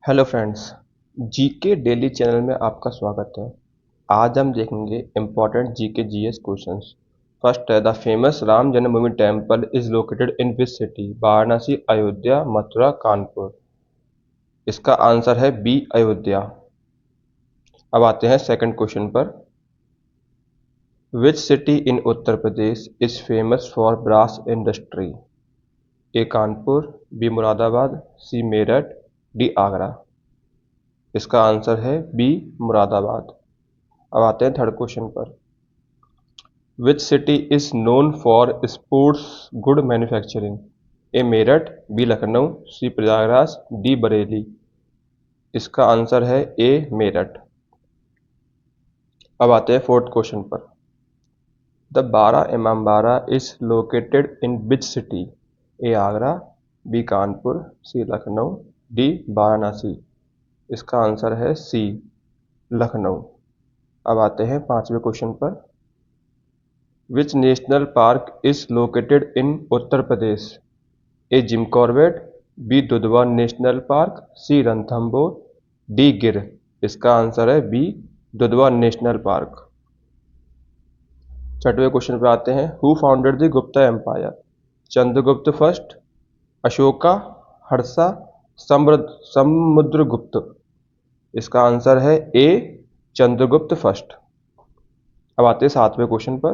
Hello friends, GK daily channel में आपका स्वागत है। आज हम देखेंगे important GK GS questions. First है, the famous Ram Janmabhoomi temple is located in which city? Varanasi, Ayodhya, Mathura, Kanpur. इसका आंसर है बी, अयोध्या। अब आते हैं सेकंड क्वेश्चन पर। Which city in Uttar Pradesh is famous for brass industry? A Kanpur, B Moradabad, C Meerut, D Agra. इसका आंसर है B, Moradabad. अब आते हैं थर्ड क्वेश्चन पर। Which city is known for sports good manufacturing? A Meerut, B Lucknow, C Prayagraj, D Bareilly. इसका आंसर है ए, मेरठ। अब आते हैं फोर्थ क्वेश्चन पर। The Bara Imambara is located in which city? A Agra, B Kanpur, C Lucknow, D Varanasi. इसका आंसर है सी, लखनऊ। अब आते हैं पांचवें क्वेश्चन पर। Which national park is located in Uttar Pradesh? A Jim Corbett, B Dudhwa national park, C Ranthambore, D Gir. इसका आंसर है बी, दुधवा नेशनल पार्क। छठवें क्वेश्चन पर आते हैं। Who founded the Gupta empire? Chandragupta first, Ashoka, Harsha, Samudragupta. इसका आंसर है ए, चंद्रगुप्त फर्स्ट। अब आते हैं सातवें क्वेश्चन पर।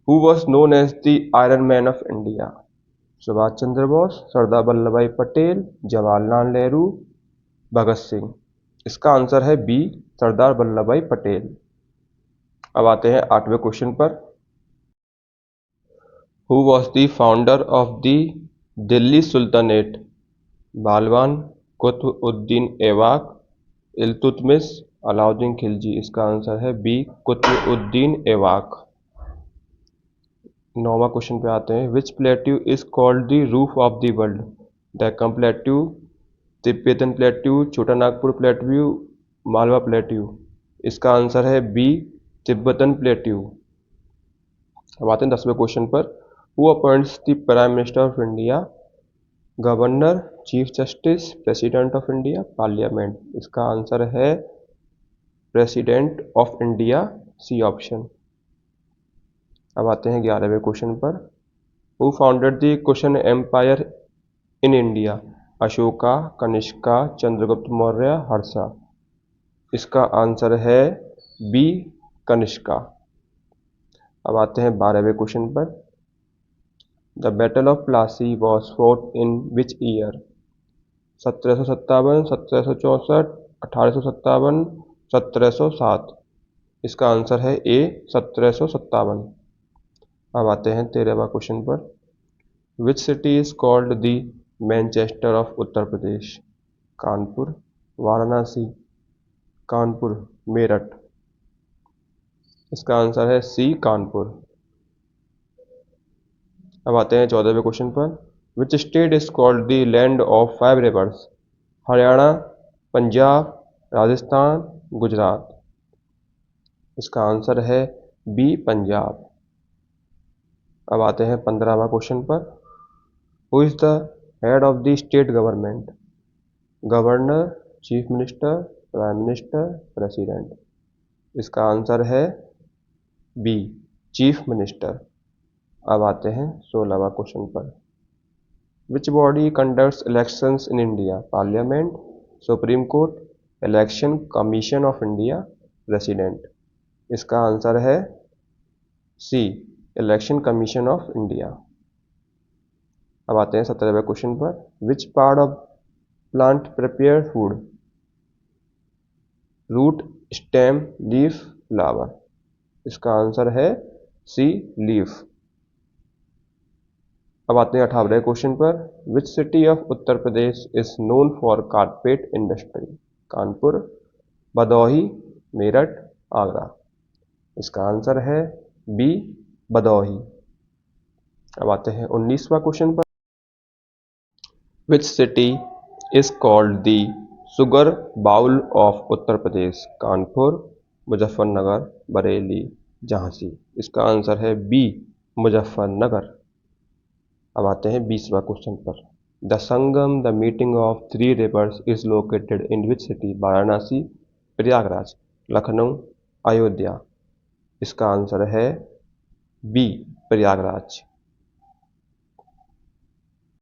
Who was known as the iron man of India? Subhash Chandra Bose, Sardar Vallabh Bhai Patel, Jawaharlal Nehru, Bhagat Singh. इसका आंसर है बी, सरदार वल्लभ भाई पटेल। अब आते हैं आठवें क्वेश्चन पर। Who was the founder of the Delhi sultanate? Balban, Qutub Uddin Aibak, Iltutmish, Alauddin Khilji. इसका आंसर है बी, कुतुब उद्दीन ऐबक। नौवां क्वेश्चन पे आते हैं। Which plateau is called the roof of the world? Deccan plateau, Tibetan plateau, Chota Nagpur plateau, Malwa plateau. इसका आंसर है बी, तिब्बतन प्लेट्यू। अब आते हैं 10वें क्वेश्चन पर। Who appoints the prime minister of India? Governor, chief justice, president of India, parliament. इसका answer है president of India, C option. अब आते हैं 11वें क्वेश्चन पर। Who founded the Kushan empire in India? Ashoka, Kanishka, Chandragupta Maurya, Harsha. इसका आंसर है बी, कनिष्का। अब आते हैं 12वें क्वेश्चन पर। The battle of Plassey was fought in which year? 1757, 1764, 1857, 1707। इसका आंसर है ए, 1757। अब आते हैं 13वां क्वेश्चन पर। Which city is called the Manchester of Uttar Pradesh? Kanpur, Varanasi, Kanpur, Meerut. इसका आंसर है सी, कानपुर। अब आते हैं 14वें क्वेश्चन पर। Which state is called the land of 5 reverse? Haryana, Punjab, Rajasthan, Gujarat. इसका आंसर है बी, पंजाब। अब आते हैं 15वां क्वेश्चन पर। Who is the head of the state government? Governor, chief minister, prime minister, president. इसका आंसर है बी, चीफ मिनिस्टर। अब आते हैं 16वां क्वेश्चन पर। Which body conducts elections in India? Parliament, supreme court, election commission of India, president. इसका answer है C, election commission of India. अब आते हैं 17वें क्वेश्चन पर। Which part of plant prepare food? Root, stem, leaf, flower. इसका answer है C, leaf. अब आते हैं 18वें क्वेश्चन पर। Which city of Uttar Pradesh is known for carpet industry? Kanpur, Bhadohi, Meerut, Agra. इसका आंसर है बी, भदोही। अब आते हैं 19वां क्वेश्चन पर। Which city is called the sugar bowl of Uttar Pradesh? Kanpur, Muzaffarnagar, Bareilly, Jhansi. इसका आंसर है बी, मुजफ्फरनगर। अब आते हैं 20वां क्वेश्चन पर। The Sangam the meeting of three rivers is located in which city? Varanasi, Prayagraj, Lucknow, Ayodhya. इसका आंसर है बी, प्रयागराज।